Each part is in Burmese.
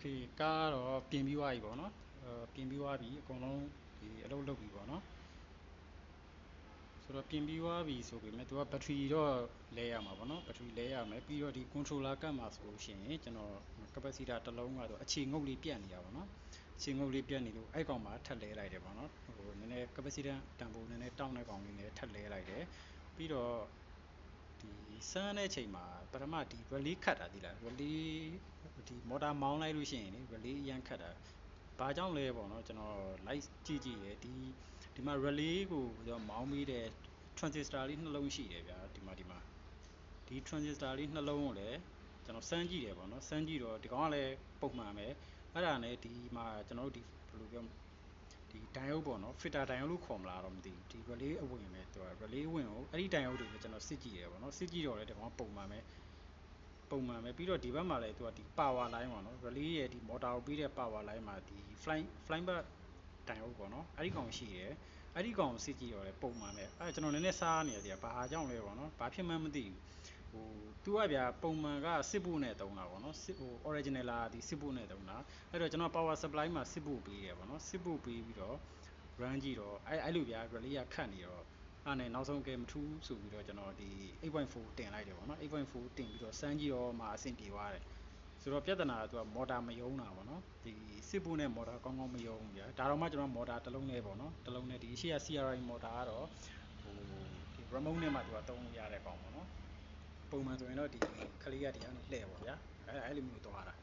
Okay ကားတော့ပြင်ပြီးသွားပြီပေါ့နော်ပြင်ပြီးသွားပြီအကုန်လုံးဒီအလုပ်လုပ်ပြီပေါ့နော်ဆိုတော့ပြင်ပြီးသွားပြီဆိုပေမဲ့သူကဘက်ထရီတော့လဲရမှာပေါ့နော်ဘက်ထရီလဲရမယ်ပြီးတော့ဒီ controller ကတ်မှာဆိုလို့ရှိရင်ကျွန်တော် capacitor တစ်လုံးကတော့အခြေငုပ်လေးပြတ်နေတာပေါ့နော်အခြေငုပ်လေးပြတ်နေလို့အဲ့ကောင်မှာထပ်လဲလိုက်တယ်ပေါ့နော်ဟိုနည်းနည်း capacitor တန်ဖိုးနည်းနည်းတောင်းတဲ့ကောင်လေးနဲ့ထပ်လဲလိုက်တယ်ပြီးတော့ဒီစမ်းတဲ့ချိန်မှာပထမဒီ relay ခတ်တာဒီလား relay ဒီ motor မောင်းလိုက်လို့ရှိရင်လေ relay အရန်ခတ်တာဘာကြောင့်လဲပေါ့နော်ကျွန်တော် live ကြည့်ရဒီမှာ relay ကိုကျွန်တော်မောင်းပြီးတဲ့ transistor လေးနှလုံးရှိတယ်ဗျာဒီမှာဒီ transistor လေးနှလုံးကိုလည်းကျွန်တော်စမ်းကြည့်တယ်ပေါ့နော်စမ်းကြည့်တော့ဒီကောင်ကလည်းပုံမှန်ပဲအဲ့ဒါနဲ့ဒီမှာကျွန်တော်တို့ဒီဘယ်လိုပြောဒီ diode ပေါ့နော် filter diode လို့ခေါ်မလားတော့မသိဘူးဒီ relay အဝင်ပဲသူက relay အဝင်ကိုအဲ့ဒီ diode တွေပဲကျွန်တော်စစ်ကြည့်ရပေါ့နော်စစ်ကြည့်တော့လည်းဒီကောင်ပုံမှန်ပဲပြီးတော့ဒီဘက်မှာလည်းသူကဒီ power line ပေါ့နော် relay ရဲ့ဒီ motor ကိုပေးတဲ့ power line မှာဒီ flying back diode ပေါ့နော်အဲ့ဒီကောင်ရှိတယ်အဲ့ဒီကောင်စစ်ကြည့်တော့လည်းပုံမှန်ပဲအဲ့ကျွန်တော်နည်းနည်းစားနေရတယ်ဘာကြောင့်လဲပေါ့နော်ဘာဖြစ်မှန်းမသိဘူးဟိုသူကဗျာပုံမှန်ကစစ်ဖို့နဲ့တုံးတာပေါ့နော်စစ်ဟို original လာဒီစစ်ဖို့နဲ့တုံးတာအဲ့တော့ကျွန်တော် power supply မှာစစ်ဖို့ပေးတယ်ပေါ့နော်စစ်ဖို့ပေးပြီးတော့ run ကြည့်တော့အဲ့လိုဗျာ relay ကခတ်နေတော့အဲ့နဲ့နောက်ဆုံးကဲမထူးဆိုပြီးတော့ကျွန်တော်ဒီ 8.4 တင်လိုက်တယ်ပေါ့နော် 8.4 တင်ပြီးတော့စမ်းကြည့်တော့မှအဆင်ပြေသွားတယ်ဆိုတော့ပြဿနာကသူက motor မယုံတာပေါ့နော်ဒီစစ်ဖို့နဲ့ motor ကောင်းကောင်းမယုံဘူးဗျာဒါတော့မှကျွန်တော် motor တစ်လုံးနဲ့ပေါ့နော်တစ်လုံးနဲ့ဒီရှေ့က CRI motor ကတော့ဟိုဒီ remote နဲ့မှသူကတုံးလို့ရတဲ့ကောင်ပေါ့နော်ပုံမှန်ဆိုရင်တော့ဒီခလေးကဒီကနေလှည့်ပါဗျာအဲ့လိုမျိုးသွားတာ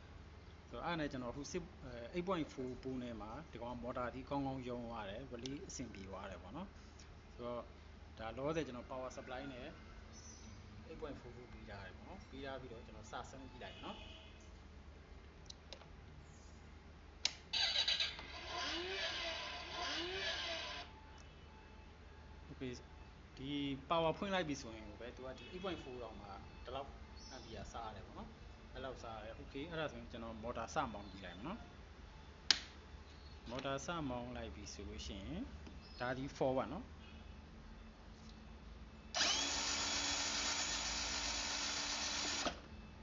ဆိုတော့အဲ့နဲ့ကျွန်တော်အခု8.4 ပိုးနဲ့မှာဒီကောင် motor ဒီကောင်းကောင်းယုံသွားတယ် relay အဆင်ပြေသွားတယ်ပေါ့နော်ဆိုတော့ဒါလောဆယ်ကျွန်တော် power supply နဲ့8.4 ပိုးပေးထားတယ်ပေါ့နော်ပေးထားပြီးတော့ကျွန်တော်စစမ်းကြည့်လိုက်နော်โอเคဒီ power ဖွင့်လိုက်ပြီဆိုရင်ပဲသူကဒီ 8.4 တောင်မှဒီလောက် ampere စားရတယ်ပေါ့နော်အဲ့လောက်စားရတယ်โอเคအဲ့ဒါဆိုရင်ကျွန်တော် motor စမောင်းကြည့်လိုက်မယ်နော် motor စမောင်းလိုက်ပြီဆိုလို့ရှိရင်ဒါဒီ forward နော်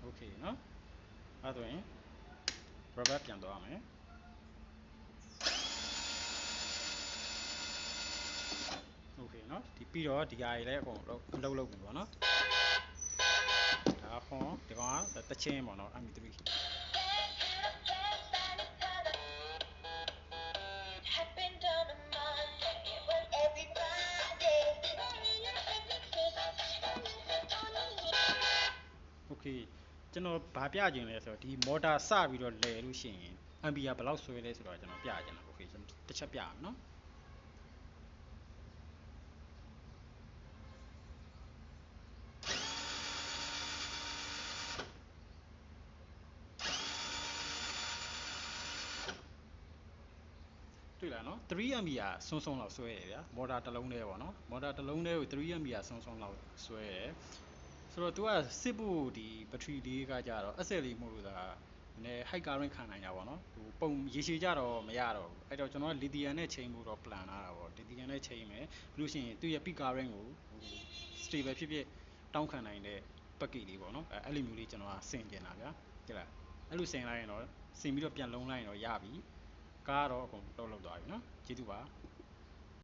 โอเคနော်အဲ့ဒါဆိုရင် reverse ပြန်သွားမယ်โอเคเนาะဒီပြီးတော့ဒီဟာကြီးလည်းအကုန်လုံးလုပ်ပြီပေါ့နော်ဒါခွန်ဒီကောင်ကတချင်းပေါ့နော် MP3 โอเคကျွန်တော်ဗာပြခြင်းလဲဆိုတော့ဒီ motor စပြီးတော့လဲလို့ရှိရင် ampere ဘယ်လောက်ဆွဲလဲဆိုတော့ကျွန်တော်ပြခြင်းလားโอเคကျွန်တော်တစ်ချက်ပြအောင်เนาะတွေ့လားနော်3 ampere ဆွန်းလောက်ဆွဲရဗျာ motor တစ်လုံးတည်းပေါ့နော် motor တစ်လုံးတည်းကို3 ampere ဆွန်းလောက်ဆွဲရဆိုတော့ तू ကစစ်ဖို့ဒီ battery လေးကကြတော့ SL လေးမို့လို့ဒါနည်း high current ခံနိုင်တာပေါ့နော်ဟိုပုံရေရှည်ကြတော့မရတော့ဘူးအဲ့တော့ကျွန်တော်က lithium နဲ့ချိန်ဖို့တော့ plan လာတာပေါ့ lithium နဲ့ချိန်မယ်ပြီးလို့ရှိရင်သူ့ရဲ့ peak current ကိုဟို stable ဖြစ်တောင်းခံနိုင်တဲ့ package လေးပေါ့နော်အဲ့လိုမျိုးလေးကျွန်တော်ကဆင်ကျင်တာဗျာဟုတ်လားအဲ့လိုဆင်လိုက်ရင်တော့ဆင်ပြီးတော့ပြန်လုံးလိုက်ရင်တော့ရပြီကားတော့အကုန်လောက်သွားပြီနော်ကျေးဇူးပါ